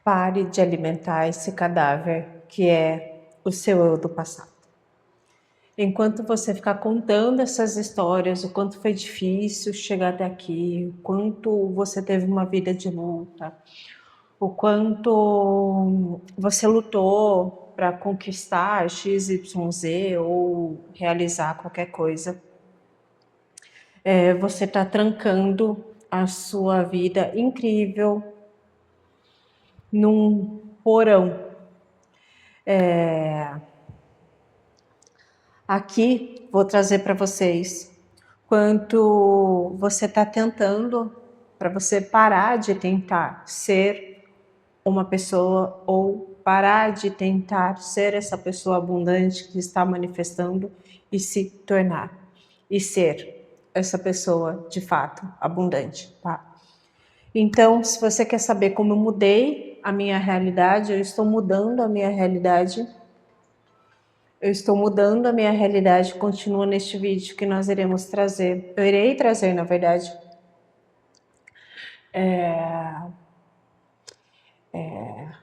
Pare de alimentar esse cadáver que é o seu eu do passado. Enquanto você ficar contando essas histórias, o quanto foi difícil chegar até aqui, o quanto você teve uma vida de luta, o quanto você lutou para conquistar XYZ ou realizar qualquer coisa, você está trancando a sua vida incrível num porão. Aqui vou trazer para vocês quanto você está tentando para você parar de tentar ser uma pessoa ou parar de tentar ser essa pessoa abundante que está manifestando e se tornar e ser essa pessoa de fato abundante, tá? Então, se você quer saber como eu mudei a minha realidade, eu estou mudando a minha realidade. Eu estou mudando a minha realidade, continua neste vídeo que nós iremos trazer. Eu irei trazer, na verdade,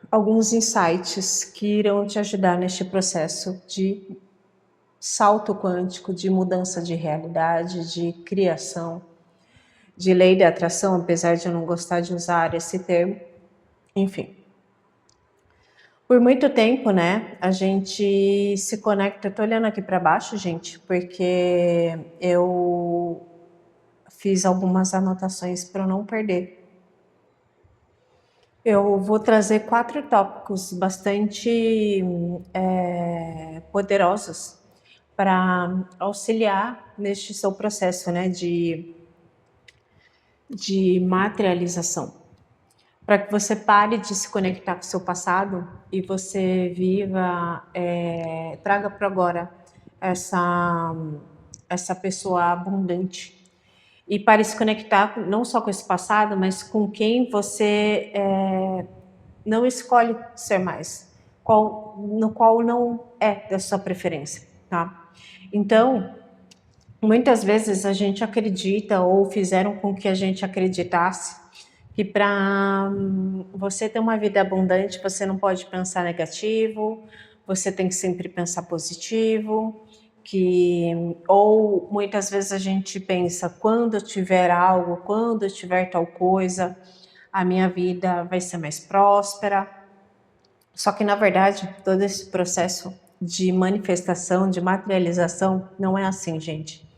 alguns insights que irão te ajudar neste processo de salto quântico, de mudança de realidade, de criação, de lei da atração, apesar de eu não gostar de usar esse termo. Enfim. Por muito tempo, né, a gente se conecta. Eu tô olhando aqui para baixo, gente, porque eu fiz algumas anotações para eu não perder. Eu vou trazer 4 tópicos bastante poderosos para auxiliar neste seu processo, né, de materialização. Para que você pare de se conectar com o seu passado e você viva, traga para agora essa pessoa abundante. E pare de se conectar não só com esse passado, mas com quem você não escolhe ser mais, no qual não é da sua preferência, tá? Então, muitas vezes a gente acredita ou fizeram com que a gente acreditasse que para você ter uma vida abundante, você não pode pensar negativo, você tem que sempre pensar positivo, ou muitas vezes a gente pensa, quando eu tiver algo, quando eu tiver tal coisa, a minha vida vai ser mais próspera. Só que, na verdade, todo esse processo de manifestação, de materialização, não é assim, gente.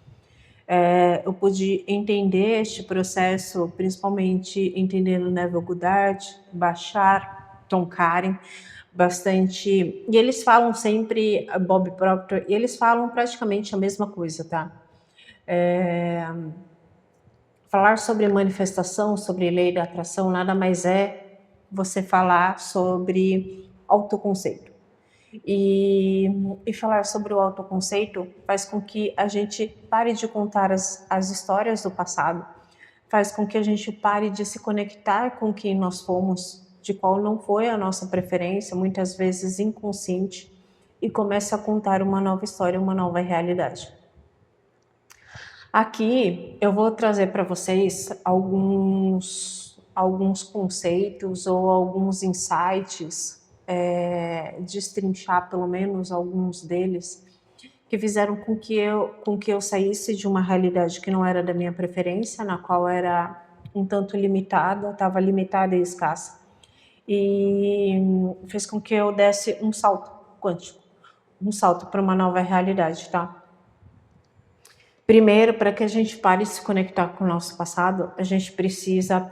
Eu pude entender este processo, principalmente entendendo Neville Goddard, Bashar, Tom Karen, bastante. E eles falam sempre, Bob Proctor, e eles falam praticamente a mesma coisa, tá? Falar sobre manifestação, sobre lei da atração, nada mais é você falar sobre autoconceito. E falar sobre o autoconceito faz com que a gente pare de contar as histórias do passado, faz com que a gente pare de se conectar com quem nós fomos, de qual não foi a nossa preferência, muitas vezes inconsciente, e comece a contar uma nova história, uma nova realidade. Aqui eu vou trazer para vocês alguns conceitos ou alguns insights, destrinchar pelo menos alguns deles, que fizeram com que eu saísse de uma realidade que não era da minha preferência, na qual era um tanto limitada, estava limitada e escassa, e fez com que eu desse um salto quântico, um salto para uma nova realidade, tá? Primeiro, para que a gente pare de se conectar com o nosso passado, a gente precisa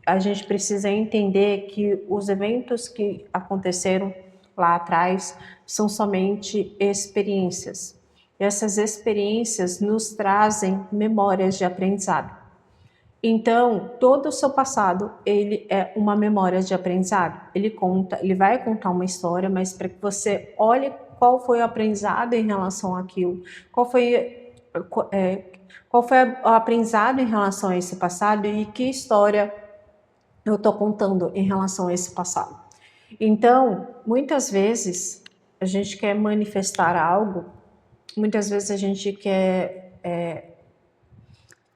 a gente precisa entender que os eventos que aconteceram lá atrás são somente experiências. E essas experiências nos trazem memórias de aprendizado. Então, todo o seu passado, ele é uma memória de aprendizado. Ele vai contar uma história, mas para que você olhe qual foi o aprendizado em relação àquilo, qual foi o aprendizado em relação a esse passado e que história eu estou contando em relação a esse passado. Então, muitas vezes a gente quer manifestar algo, muitas vezes a gente quer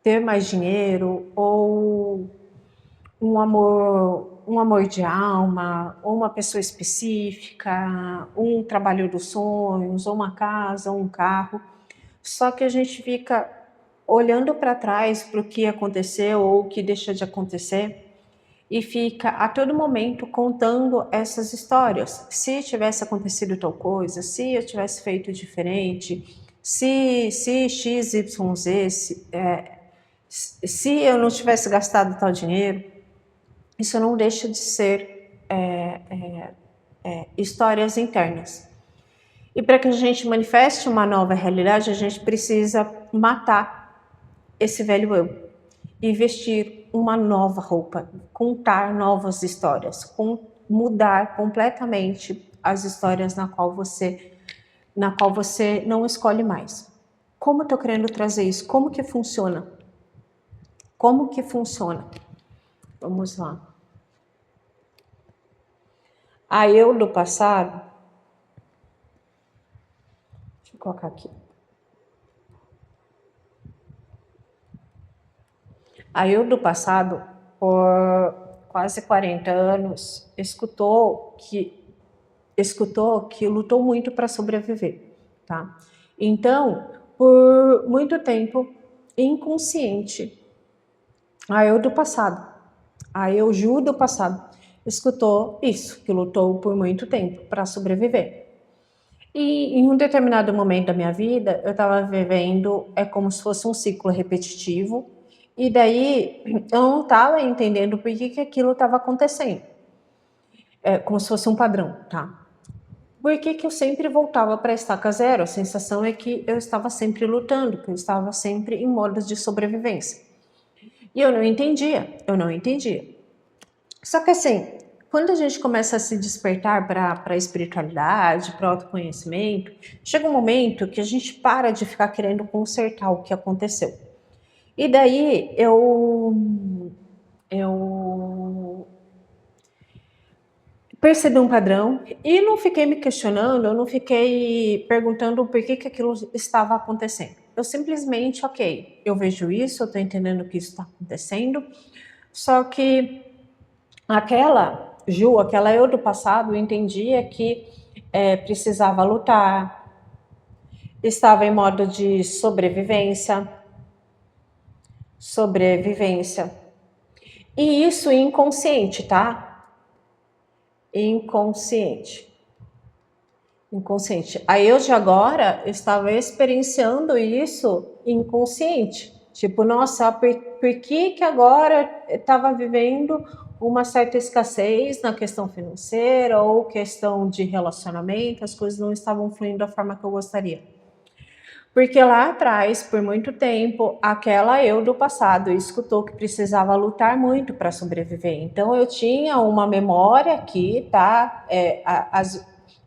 ter mais dinheiro ou um amor de alma, ou uma pessoa específica, um trabalho dos sonhos, ou uma casa, ou um carro. Só que a gente fica olhando para trás para o que aconteceu ou o que deixou de acontecer e fica a todo momento contando essas histórias. Se tivesse acontecido tal coisa, se eu tivesse feito diferente, se X, Y, Z, se eu não tivesse gastado tal dinheiro, isso não deixa de ser histórias internas. E para que a gente manifeste uma nova realidade, a gente precisa matar esse velho eu e vestir uma nova roupa, contar novas histórias, mudar completamente as histórias na qual você não escolhe mais. Como eu estou querendo trazer isso? Como que funciona? Como que funciona? Vamos lá. A eu do passado, deixa eu colocar aqui. A eu do passado, por quase 40 anos, escutou que lutou muito para sobreviver, tá? Então, por muito tempo, inconsciente, a eu do passado, a eu Ju do passado, escutou isso, que lutou por muito tempo para sobreviver. E em um determinado momento da minha vida, eu estava vivendo como se fosse um ciclo repetitivo, e daí eu não estava entendendo por que aquilo estava acontecendo. É como se fosse um padrão, tá? Por que eu sempre voltava para a estaca zero? A sensação é que eu estava sempre lutando, que eu estava sempre em modos de sobrevivência. E eu não entendia, eu não entendia. Só que assim, quando a gente começa a se despertar para a espiritualidade, para o autoconhecimento, chega um momento que a gente para de ficar querendo consertar o que aconteceu. E daí eu percebi um padrão e não fiquei me questionando, eu não fiquei perguntando por que aquilo estava acontecendo. Eu simplesmente, ok, eu vejo isso, eu estou entendendo que isso está acontecendo, só que aquela Ju, aquela eu do passado, entendia que precisava lutar, estava em modo de sobrevivência. E isso inconsciente, tá? Inconsciente. A eu de agora estava experienciando isso inconsciente. Tipo, nossa, por que agora estava vivendo uma certa escassez na questão financeira ou questão de relacionamento, as coisas não estavam fluindo da forma que eu gostaria. Porque lá atrás, por muito tempo, aquela eu do passado escutou que precisava lutar muito para sobreviver. Então eu tinha uma memória aqui, tá?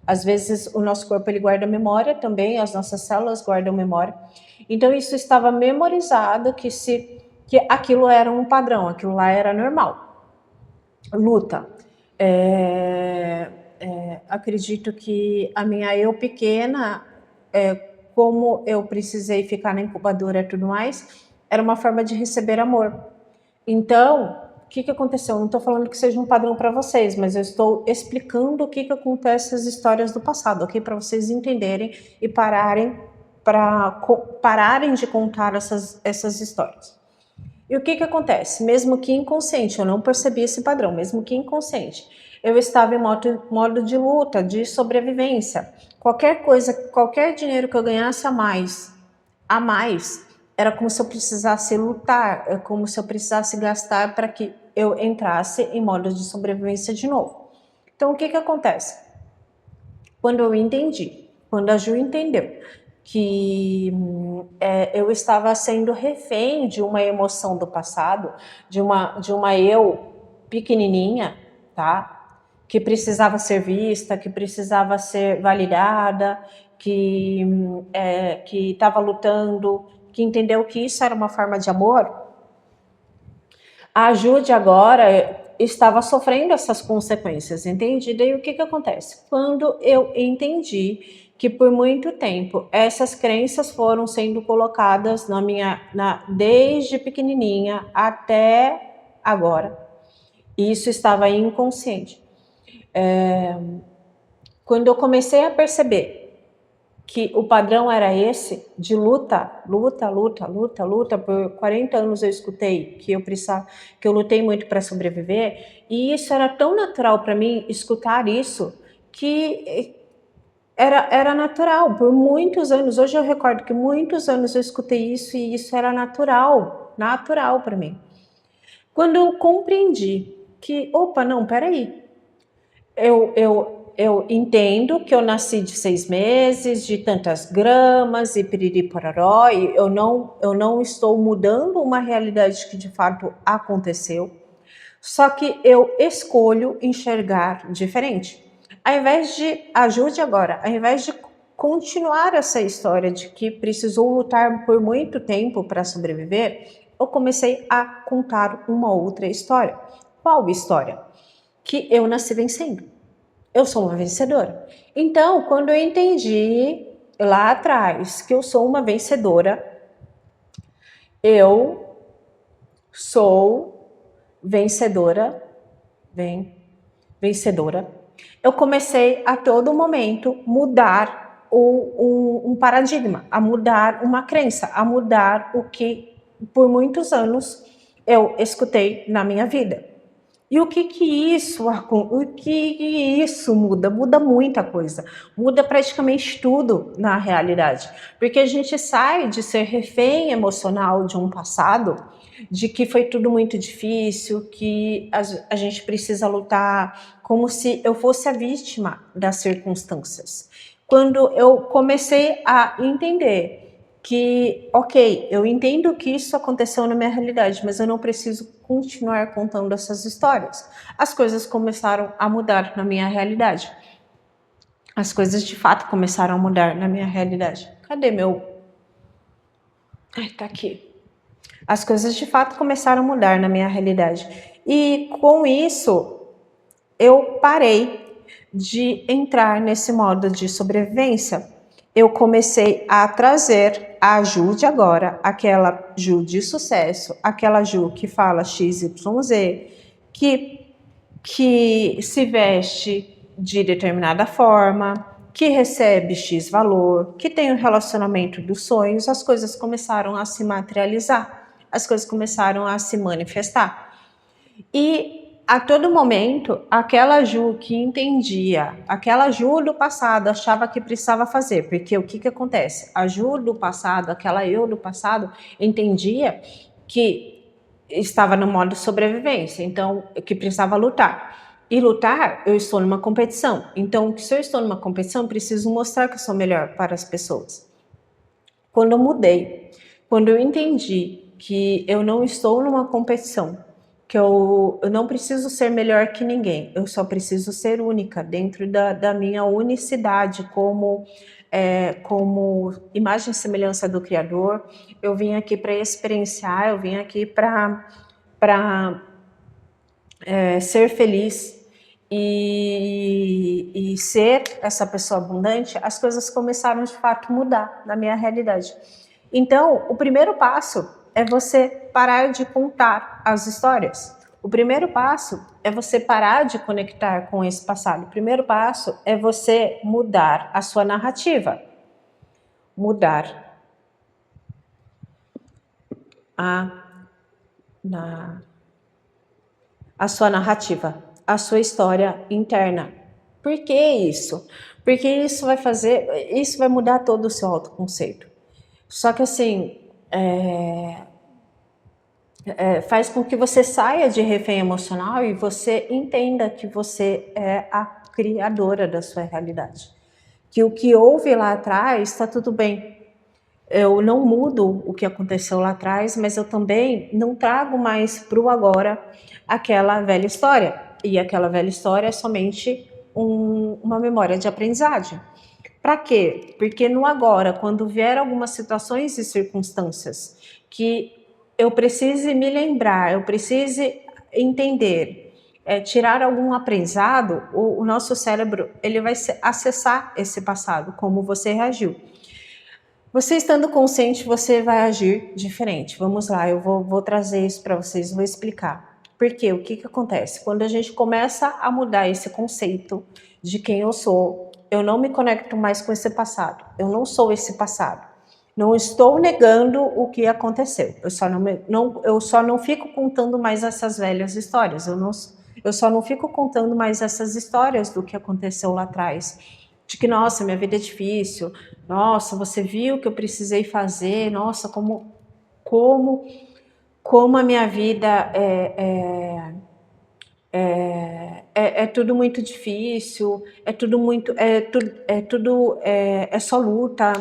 Às vezes o nosso corpo ele guarda memória também, as nossas células guardam memória. Então isso estava memorizado que aquilo era um padrão, aquilo lá era normal. Luta. Acredito que a minha eu pequena, como eu precisei ficar na incubadora e tudo mais, era uma forma de receber amor. Então, o que aconteceu? Eu não estou falando que seja um padrão para vocês, mas eu estou explicando o que acontece nas histórias do passado, ok? Para vocês entenderem e pararem de contar essas histórias. E o que acontece? Mesmo que inconsciente, eu não percebi esse padrão, mesmo que inconsciente, eu estava em modo de luta, de sobrevivência. Qualquer coisa, qualquer dinheiro que eu ganhasse a mais, era como se eu precisasse lutar, é como se eu precisasse gastar para que eu entrasse em modo de sobrevivência de novo. Então, o que acontece? Quando eu entendi, quando a Ju entendeu que eu estava sendo refém de uma emoção do passado, de uma eu pequenininha, tá? Que precisava ser vista, que precisava ser validada, que estava lutando, que entendeu que isso era uma forma de amor. A Ju de agora estava sofrendo essas consequências, entende? Daí o que acontece? Quando eu entendi que por muito tempo essas crenças foram sendo colocadas desde pequenininha até agora, E isso estava inconsciente. Quando eu comecei a perceber que o padrão era esse, de luta, por 40 anos eu escutei que eu precisava, que eu lutei muito para sobreviver, e isso era tão natural para mim, escutar isso, que era natural, por muitos anos. Hoje eu recordo que muitos anos eu escutei isso, e isso era natural para mim. Quando eu compreendi que, opa, não, peraí, eu entendo que eu nasci de 6 meses, de tantas gramas e piriri pororó, e eu não estou mudando uma realidade que de fato aconteceu, só que eu escolho enxergar diferente. Ao invés de, ajude agora, ao invés de continuar essa história de que precisou lutar por muito tempo para sobreviver, eu comecei a contar uma outra história. Qual história? Que eu nasci vencendo. Eu sou uma vencedora. Então, quando eu entendi lá atrás que eu sou uma vencedora, eu sou vencedora, vencedora, eu comecei a todo momento mudar um paradigma, a mudar uma crença, a mudar o que por muitos anos eu escutei na minha vida. E o que isso muda? Muda muita coisa. Muda praticamente tudo na realidade. Porque a gente sai de ser refém emocional de um passado, de que foi tudo muito difícil, que a gente precisa lutar, como se eu fosse a vítima das circunstâncias. Quando eu comecei a entender que, ok, eu entendo que isso aconteceu na minha realidade, mas eu não preciso continuar contando essas histórias. As coisas começaram a mudar na minha realidade. As coisas de fato começaram a mudar na minha realidade. Cadê meu... Ai, tá aqui. As coisas de fato começaram a mudar na minha realidade. E com isso, eu parei de entrar nesse modo de sobrevivência. Eu comecei a trazer a Ju de agora, aquela Ju de sucesso, aquela Ju que fala XYZ, que se veste de determinada forma, que recebe X valor, que tem um relacionamento dos sonhos. As coisas começaram a se materializar, as coisas começaram a se manifestar. E a todo momento, aquela Ju que entendia, aquela Ju do passado achava que precisava fazer, porque o que acontece? A Ju do passado, aquela eu do passado, entendia que estava no modo sobrevivência, então que precisava lutar. E lutar, eu estou numa competição. Então, se eu estou numa competição, preciso mostrar que eu sou melhor para as pessoas. Quando eu mudei, quando eu entendi que eu não estou numa competição, que eu não preciso ser melhor que ninguém, eu só preciso ser única dentro da minha unicidade como imagem e semelhança do Criador. Eu vim aqui para experienciar, eu vim aqui para ser feliz e ser essa pessoa abundante. As coisas começaram de fato a mudar na minha realidade. Então, o primeiro passo é você parar de contar as histórias. O primeiro passo é você parar de conectar com esse passado. O primeiro passo é você mudar a sua narrativa. Mudar a sua narrativa, a sua história interna. Por que isso? Porque isso vai mudar todo o seu autoconceito. Só que assim, faz com que você saia de refém emocional e você entenda que você é a criadora da sua realidade. Que o que houve lá atrás está tudo bem. Eu não mudo o que aconteceu lá atrás, mas eu também não trago mais para o agora aquela velha história. E aquela velha história é somente uma memória de aprendizagem. Para quê? Porque no agora, quando vier algumas situações e circunstâncias que eu precise me lembrar, eu precise entender, tirar algum aprendizado, o nosso cérebro ele vai acessar esse passado, como você reagiu. Você estando consciente, você vai agir diferente. Vamos lá, eu vou trazer isso para vocês, vou explicar. Porque o que que acontece? Quando a gente começa a mudar esse conceito de quem eu sou, eu não me conecto mais com esse passado. Eu não sou esse passado. Não estou negando o que aconteceu. Eu só não fico contando mais essas velhas histórias. Eu só não fico contando mais essas histórias do que aconteceu lá atrás. De que, nossa, minha vida é difícil. Nossa, você viu o que eu precisei fazer. Nossa, como, como a minha vida é tudo muito difícil, é tudo muito, é só luta.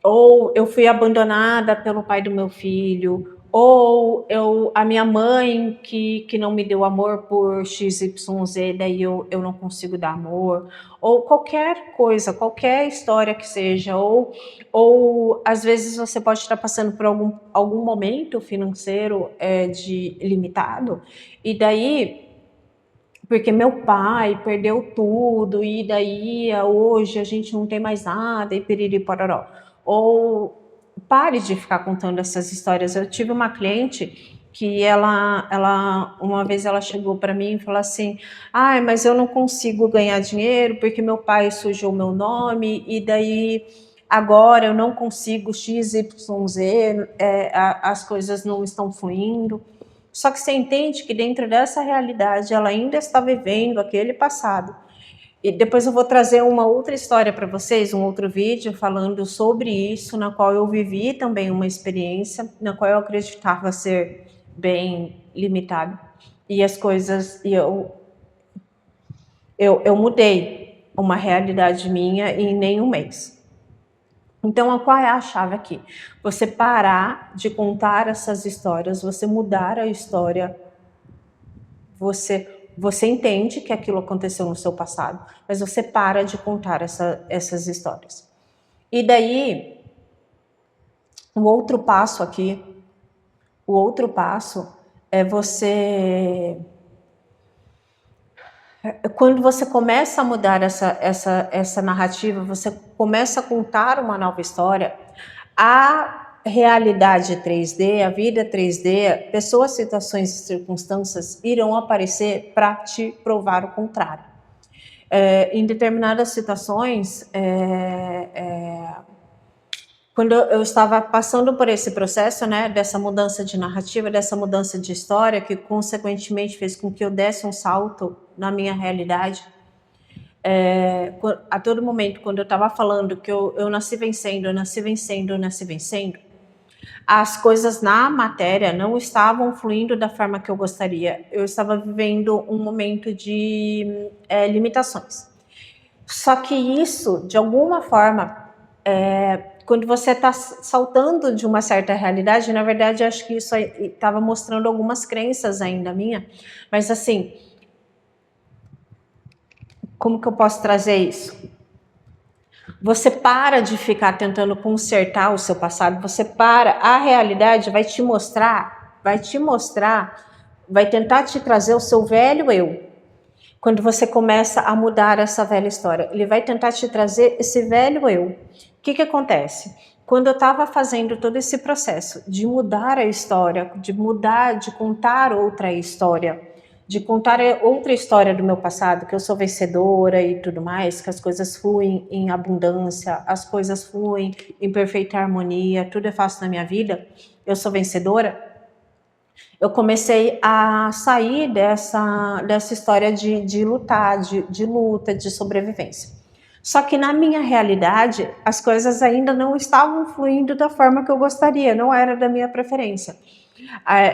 Ou eu fui abandonada pelo pai do meu filho, ou a minha mãe que não me deu amor por XYZ, daí eu não consigo dar amor, ou qualquer coisa, qualquer história que seja, ou às vezes você pode estar passando por algum momento financeiro de limitado, e daí porque meu pai perdeu tudo e daí hoje a gente não tem mais nada e piriri pororó. Ou pare de ficar contando essas histórias. Eu tive uma cliente que uma vez ela chegou para mim e falou assim: "Ai, mas eu não consigo ganhar dinheiro porque meu pai sujou meu nome e daí agora eu não consigo XYZ, as coisas não estão fluindo". Só que você entende que dentro dessa realidade ela ainda está vivendo aquele passado. E depois eu vou trazer uma outra história para vocês, um outro vídeo falando sobre isso, na qual eu vivi também uma experiência, na qual eu acreditava ser bem limitado. E as coisas, eu mudei uma realidade minha em nenhum mês. Então, qual é a chave aqui? Você parar de contar essas histórias, você mudar a história. Você entende que aquilo aconteceu no seu passado, mas você para de contar essas histórias. E daí, o outro passo aqui, o outro passo é quando você começa a mudar essa narrativa, você começa a contar uma nova história, a realidade 3D, a vida 3D, pessoas, situações e circunstâncias irão aparecer para te provar o contrário. Em determinadas situações, quando eu estava passando por esse processo, né, dessa mudança de narrativa, dessa mudança de história, que consequentemente fez com que eu desse um salto na minha realidade, a todo momento, quando eu estava falando que eu nasci vencendo, eu nasci vencendo, eu nasci vencendo, as coisas na matéria não estavam fluindo da forma que eu gostaria. Eu estava vivendo um momento de limitações. Só que isso, de alguma forma, quando você está saltando de uma certa realidade, na verdade, acho que isso estava mostrando algumas crenças ainda minha, mas assim, como que eu posso trazer isso? Você para de ficar tentando consertar o seu passado, você para, a realidade vai tentar te trazer o seu velho eu. Quando você começa a mudar essa velha história, ele vai tentar te trazer esse velho eu. O que que acontece? Quando eu estava fazendo todo esse processo de mudar a história, de contar outra história, de contar outra história do meu passado, que eu sou vencedora e tudo mais, que as coisas fluem em abundância, as coisas fluem em perfeita harmonia, tudo é fácil na minha vida, eu sou vencedora, eu comecei a sair dessa história de lutar, de luta, de sobrevivência. Só que na minha realidade, as coisas ainda não estavam fluindo da forma que eu gostaria, não era da minha preferência.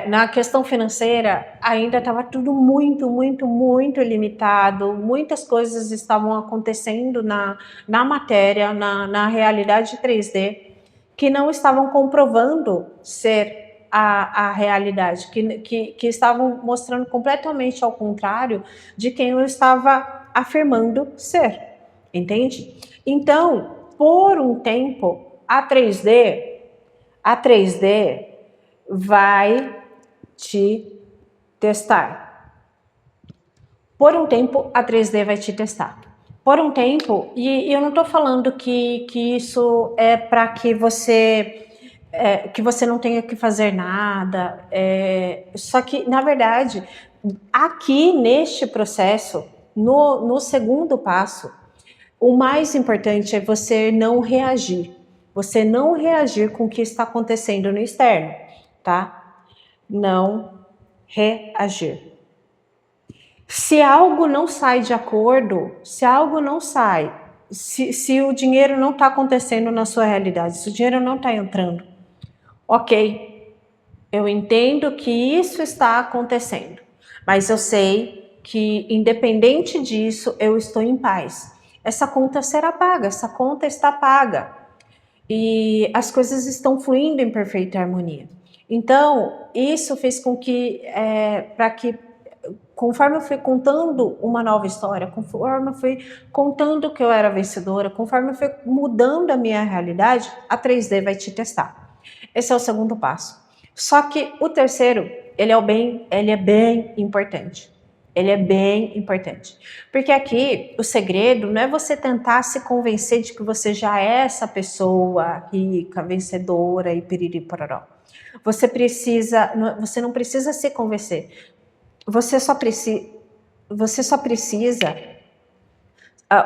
Na questão financeira, ainda estava tudo muito, muito, muito limitado, muitas coisas estavam acontecendo na matéria, na realidade 3D, que não estavam comprovando ser a realidade, que estavam mostrando completamente ao contrário de quem eu estava afirmando ser, entende? Então, por um tempo, a 3D vai te testar. Por um tempo, a 3D vai te testar. Por um tempo, e eu não estou falando que isso é para que você que você não tenha que fazer nada. Só que, na verdade, aqui neste processo, no segundo passo, o mais importante é você não reagir. Você não reagir com o que está acontecendo no externo, tá? Não reagir. Se algo não sai de acordo, se algo não sai, se o dinheiro não está acontecendo na sua realidade, se o dinheiro não está entrando, ok, eu entendo que isso está acontecendo, mas eu sei que, independente disso, eu estou em paz. Essa conta será paga, essa conta está paga. E as coisas estão fluindo em perfeita harmonia. Então, isso fez com que, para que, conforme eu fui contando uma nova história, conforme eu fui contando que eu era vencedora, conforme eu fui mudando a minha realidade, a 3D vai te testar. Esse é o segundo passo. Só que o terceiro, ele é bem importante. Ele é bem importante. Porque aqui, o segredo não é você tentar se convencer de que você já é essa pessoa rica, vencedora e piriri pororó. Você não precisa se convencer. Você só precisa.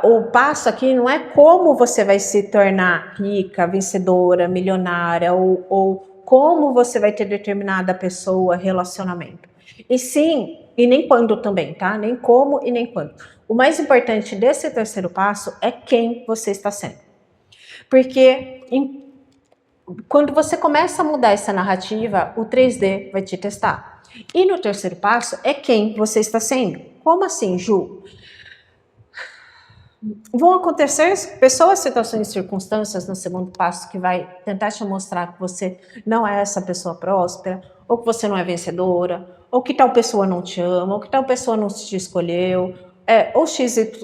O passo aqui não é como você vai se tornar rica, vencedora, milionária, ou como você vai ter determinada pessoa, relacionamento. E sim, e nem quando também, tá? Nem como e nem quando. O mais importante desse terceiro passo é quem você está sendo. Porque quando você começa a mudar essa narrativa, o 3D vai te testar. E no terceiro passo é quem você está sendo. Como assim, Ju? Vão acontecer pessoas, situações e circunstâncias no segundo passo que vai tentar te mostrar que você não é essa pessoa próspera, ou que você não é vencedora, ou que tal pessoa não te ama, ou que tal pessoa não te escolheu, ou XYZ,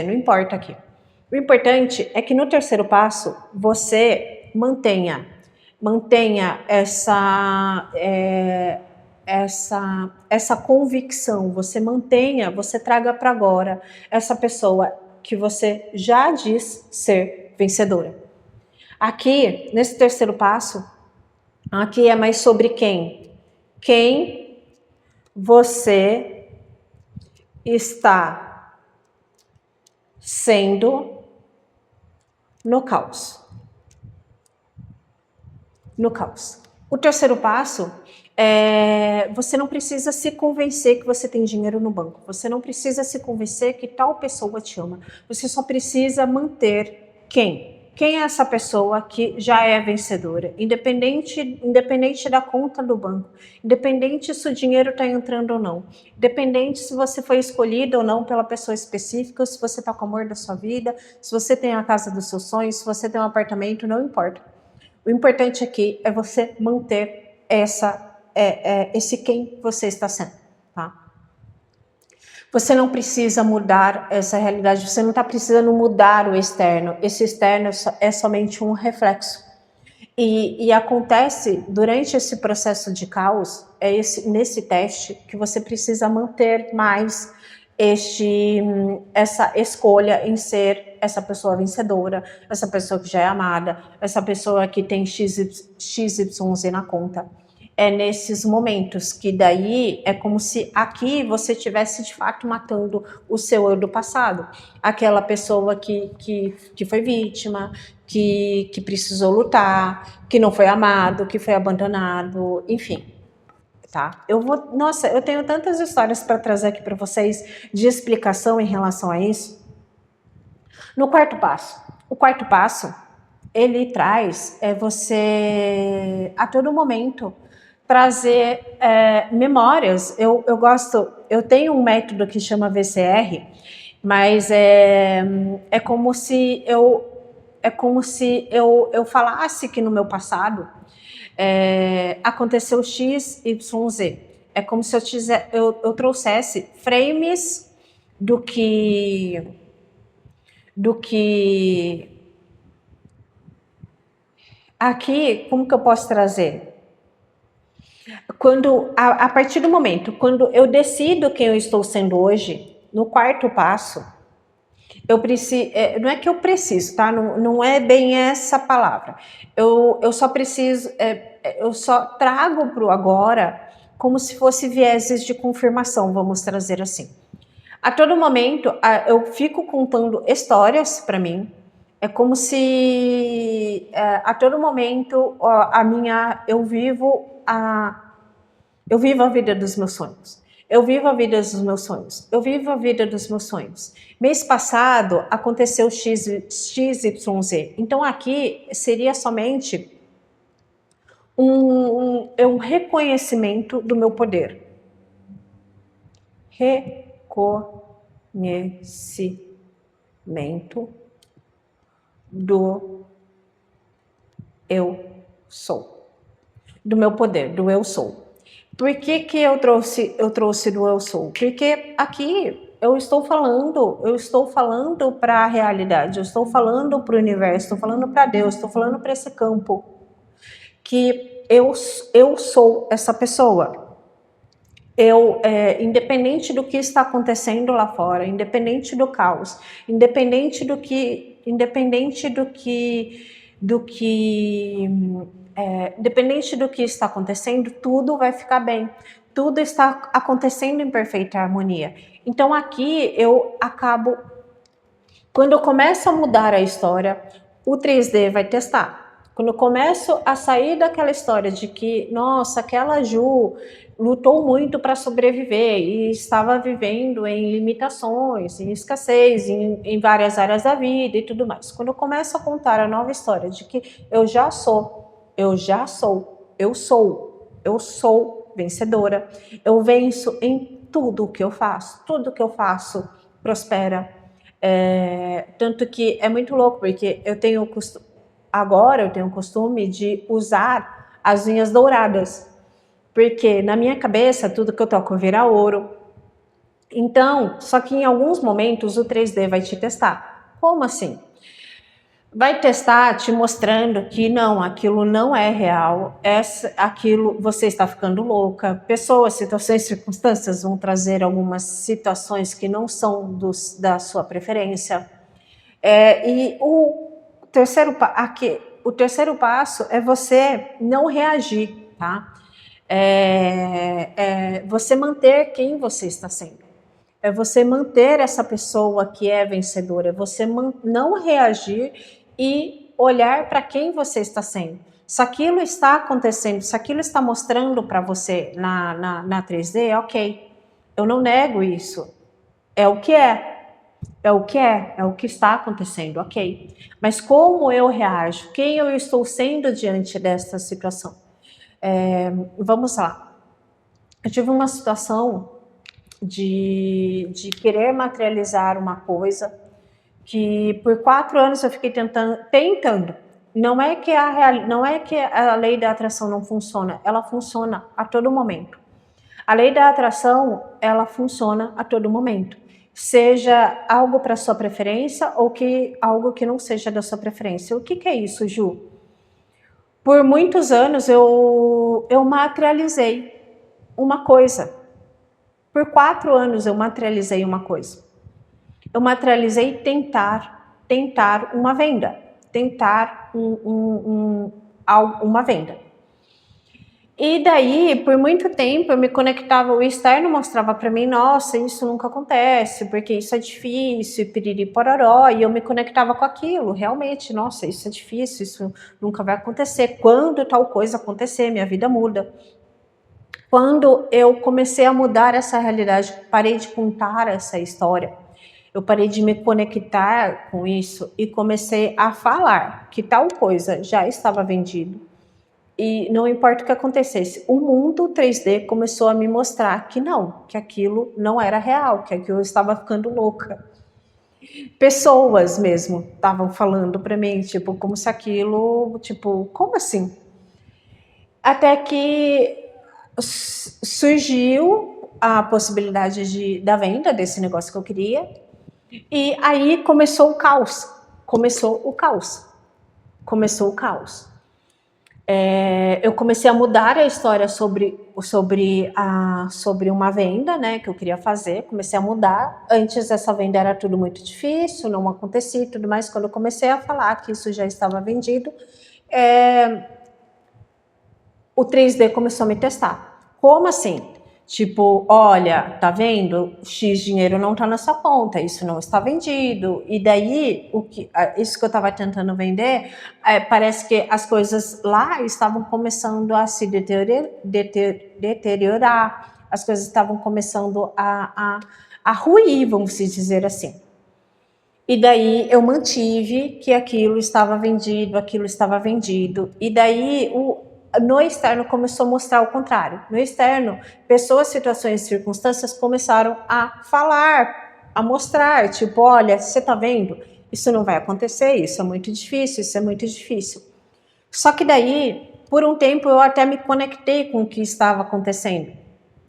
não importa aqui. O importante é que no terceiro passo você mantenha essa convicção, você traga para agora essa pessoa que você já diz ser vencedora. Aqui, nesse terceiro passo, aqui é mais sobre quem? Quem você está sendo no caos. No caos. O terceiro passo você não precisa se convencer que você tem dinheiro no banco. Você não precisa se convencer que tal pessoa te ama. Você só precisa manter quem? Quem é essa pessoa que já é vencedora? Independente da conta do banco. Independente se o dinheiro está entrando ou não. Independente se você foi escolhido ou não pela pessoa específica, se você está com o amor da sua vida, se você tem a casa dos seus sonhos, se você tem um apartamento, não importa. O importante aqui é você manter esse quem você está sendo, tá? Você não precisa mudar essa realidade, você não está precisando mudar o externo. Esse externo é somente um reflexo. E acontece durante esse processo de caos, nesse teste, que você precisa manter mais essa escolha em ser essa pessoa vencedora, essa pessoa que já é amada, essa pessoa que tem XYZ na conta. É nesses momentos que daí é como se aqui você estivesse de fato matando o seu eu do passado. Aquela pessoa que foi vítima, que precisou lutar, que não foi amado, que foi abandonado, enfim. Tá? Nossa, eu tenho tantas histórias para trazer aqui para vocês de explicação em relação a isso. No quarto passo. O quarto passo, ele traz você, a todo momento, trazer memórias. Eu tenho um método que chama VCR, mas é como se eu falasse que no meu passado aconteceu X, Y, Z. É como se eu trouxesse frames do que aqui, como que eu posso trazer? Quando a partir do momento quando eu decido quem eu estou sendo hoje, no quarto passo, eu preciso, não é que eu preciso, tá? Não é bem essa palavra. Eu só preciso, eu só trago para o agora como se fosse vieses de confirmação, vamos trazer assim. A todo momento, eu fico contando histórias para mim. É como se a todo momento eu vivo a vida dos meus sonhos. Eu vivo a vida dos meus sonhos. Eu vivo a vida dos meus sonhos. Mês passado aconteceu XYZ. Então aqui seria somente um reconhecimento do meu poder. Reconhecimento do eu sou. Do meu poder, do eu sou. Por que eu trouxe do eu sou? Porque aqui eu estou falando para a realidade, eu estou falando para o universo, estou falando para Deus, estou falando para esse campo que eu sou essa pessoa. Independente do que está acontecendo lá fora, independente do caos, independente do que está acontecendo, tudo vai ficar bem. Tudo está acontecendo em perfeita harmonia. Então aqui eu acabo, quando eu começo a mudar a história, o 3D vai testar. Quando eu começo a sair daquela história de que, nossa, aquela Ju lutou muito para sobreviver e estava vivendo em limitações, em escassez, em várias áreas da vida e tudo mais. Quando eu começo a contar a nova história de que eu sou vencedora, eu venço em tudo que eu faço prospera. Tanto que é muito louco, porque agora eu tenho o costume de usar as unhas douradas, porque na minha cabeça tudo que eu toco vira ouro. Então, só que em alguns momentos o 3D vai te testar. Como assim? Vai testar te mostrando que não, aquilo não é real, aquilo você está ficando louca. Pessoas, situações, circunstâncias vão trazer algumas situações que não são da sua preferência. E o terceiro passo é você não reagir, tá? Você manter quem você está sendo. É você manter essa pessoa que é vencedora, é você não reagir e olhar para quem você está sendo. Se aquilo está acontecendo, se aquilo está mostrando para você na 3D, ok. Eu não nego isso. É o que é. É o que está acontecendo, ok. Mas como eu reajo? Quem eu estou sendo diante dessa situação? Vamos lá. Eu tive uma situação de querer materializar uma coisa que por 4 anos eu fiquei tentando. Não é que a lei da atração não funciona, ela funciona a todo momento. A lei da atração, ela funciona a todo momento. Seja algo para sua preferência ou algo que não seja da sua preferência. O que é isso, Ju? Por muitos anos eu materializei uma coisa. Por 4 anos eu materializei uma coisa. Eu materializei tentar uma venda. Tentar uma venda. E daí, por muito tempo, eu me conectava, o externo mostrava para mim, nossa, isso nunca acontece, porque isso é difícil, piriri pororó, e eu me conectava com aquilo, realmente, nossa, isso é difícil, isso nunca vai acontecer. Quando tal coisa acontecer, minha vida muda. Quando eu comecei a mudar essa realidade, parei de contar essa história, eu parei de me conectar com isso e comecei a falar que tal coisa já estava vendido. E não importa o que acontecesse, o mundo 3D começou a me mostrar que não, que aquilo não era real, que aquilo estava ficando louca. Pessoas mesmo estavam falando para mim, tipo, como se aquilo, tipo, como assim? Até que surgiu a possibilidade da venda desse negócio que eu queria, e aí começou o caos. Eu comecei a mudar a história sobre sobre uma venda, né, que eu queria fazer. Comecei a mudar. Antes essa venda era tudo muito difícil, não acontecia e tudo mais. Quando eu comecei a falar que isso já estava vendido, o 3D começou a me testar. Como assim? Tipo, olha, tá vendo? X dinheiro não tá na sua conta, isso não está vendido. E daí, isso que eu estava tentando vender, parece que as coisas lá estavam começando a se deteriorar, as coisas estavam começando a ruir, vamos dizer assim. E daí eu mantive que aquilo estava vendido. E daí no externo começou a mostrar o contrário. No externo, pessoas, situações e circunstâncias começaram a falar, a mostrar, tipo, olha, você tá vendo? Isso não vai acontecer, isso é muito difícil, isso é muito difícil. Só que daí, por um tempo, eu até me conectei com o que estava acontecendo.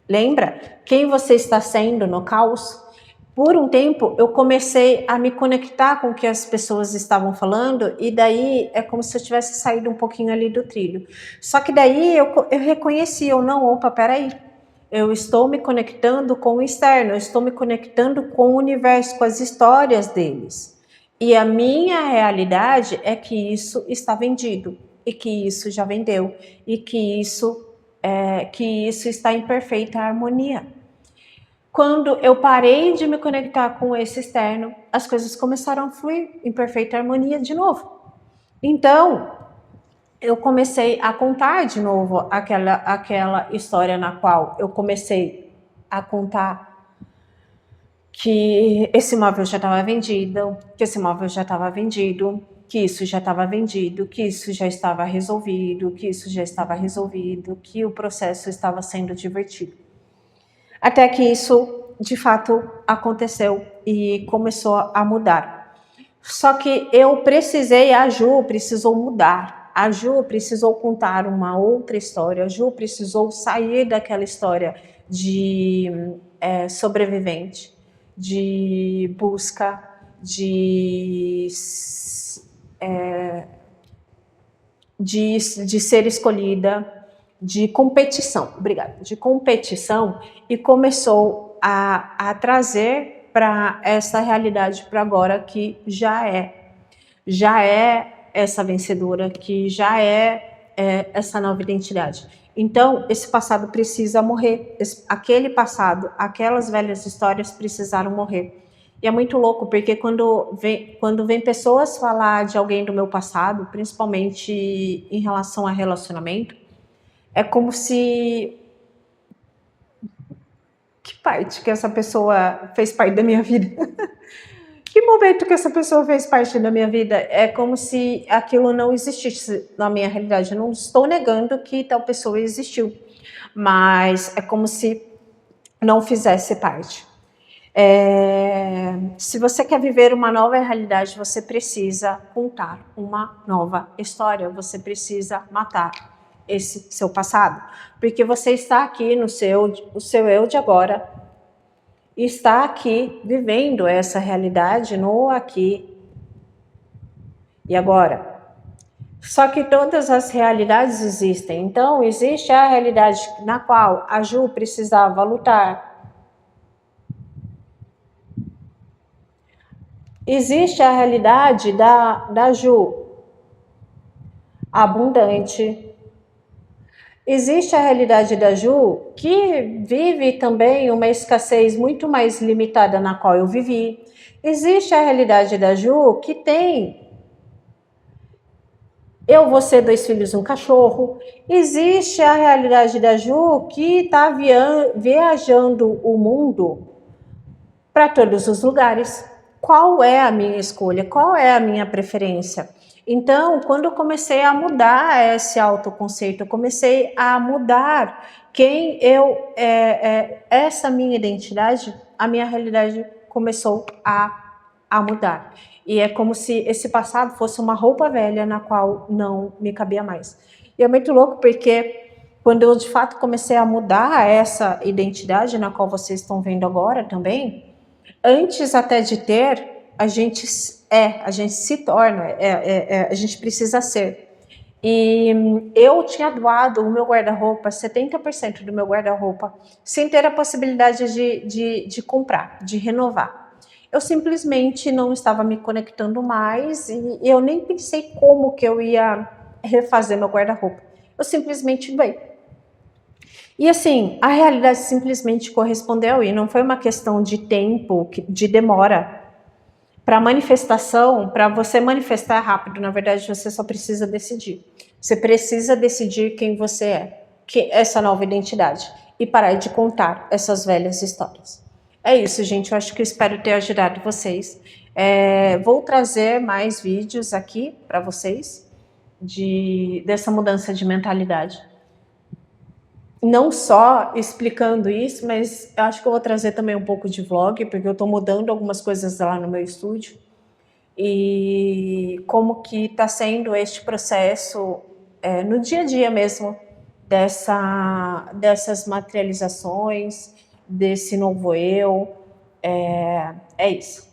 Lembra? Quem você está sendo no caos? Por um tempo, eu comecei a me conectar com o que as pessoas estavam falando, e daí é como se eu tivesse saído um pouquinho ali do trilho. Só que daí eu reconheci, não, opa, peraí. Eu estou me conectando com o externo, eu estou me conectando com o universo, com as histórias deles. E a minha realidade é que isso está vendido, e que isso já vendeu, e que isso está em perfeita harmonia. Quando eu parei de me conectar com esse externo, as coisas começaram a fluir em perfeita harmonia de novo. Então, eu comecei a contar de novo aquela história na qual eu comecei a contar que esse imóvel já estava vendido, que esse imóvel já estava vendido, que isso já estava vendido, que isso já estava resolvido, que isso já estava resolvido, que o processo estava sendo divertido. Até que isso, de fato, aconteceu e começou a mudar. Só que a Ju precisou mudar. A Ju precisou contar uma outra história. A Ju precisou sair daquela história de sobrevivente, de busca, de ser escolhida, de competição, de competição, e começou a trazer para essa realidade para agora que já é essa vencedora, que já é essa nova identidade. Então, esse passado precisa morrer, aquele passado, aquelas velhas histórias precisaram morrer. E é muito louco, porque quando vem pessoas falar de alguém do meu passado, principalmente em relação a relacionamento, é como se... Que parte que essa pessoa fez parte da minha vida? Que momento que essa pessoa fez parte da minha vida? É como se aquilo não existisse na minha realidade. Eu não estou negando que tal pessoa existiu, mas é como se não fizesse parte. Se você quer viver uma nova realidade, você precisa contar uma nova história, você precisa matar esse seu passado, porque você está aqui o seu eu de agora, está aqui vivendo essa realidade no aqui e agora. Só que todas as realidades existem, então existe a realidade na qual a Ju precisava lutar. Existe a realidade da Ju, abundante. Existe a realidade da Ju, que vive também uma escassez muito mais limitada na qual eu vivi. Existe a realidade da Ju, que tem eu, você, 2 filhos, um cachorro. Existe a realidade da Ju, que está viajando o mundo para todos os lugares. Qual é a minha escolha? Qual é a minha preferência? Então, quando eu comecei a mudar esse autoconceito, eu comecei a mudar quem eu essa minha identidade, a minha realidade começou a mudar. E é como se esse passado fosse uma roupa velha na qual não me cabia mais. E é muito louco porque quando eu de fato comecei a mudar essa identidade na qual vocês estão vendo agora também, antes até de ter, a gente se torna, a gente precisa ser. E eu tinha doado o meu guarda-roupa, 70% do meu guarda-roupa, sem ter a possibilidade de comprar, de renovar. Eu simplesmente não estava me conectando mais e eu nem pensei como que eu ia refazer meu guarda-roupa. Eu simplesmente doei. E assim, a realidade simplesmente correspondeu e não foi uma questão de tempo, de demora. Para manifestação, para você manifestar rápido, na verdade, você só precisa decidir. Você precisa decidir quem você é, essa nova identidade, e parar de contar essas velhas histórias. É isso, gente. Eu acho que eu espero ter ajudado vocês. Vou trazer mais vídeos aqui para vocês dessa mudança de mentalidade. Não só explicando isso, mas eu acho que eu vou trazer também um pouco de vlog, porque eu estou mudando algumas coisas lá no meu estúdio. E como que está sendo este processo no dia a dia mesmo dessas materializações, desse novo eu. É isso.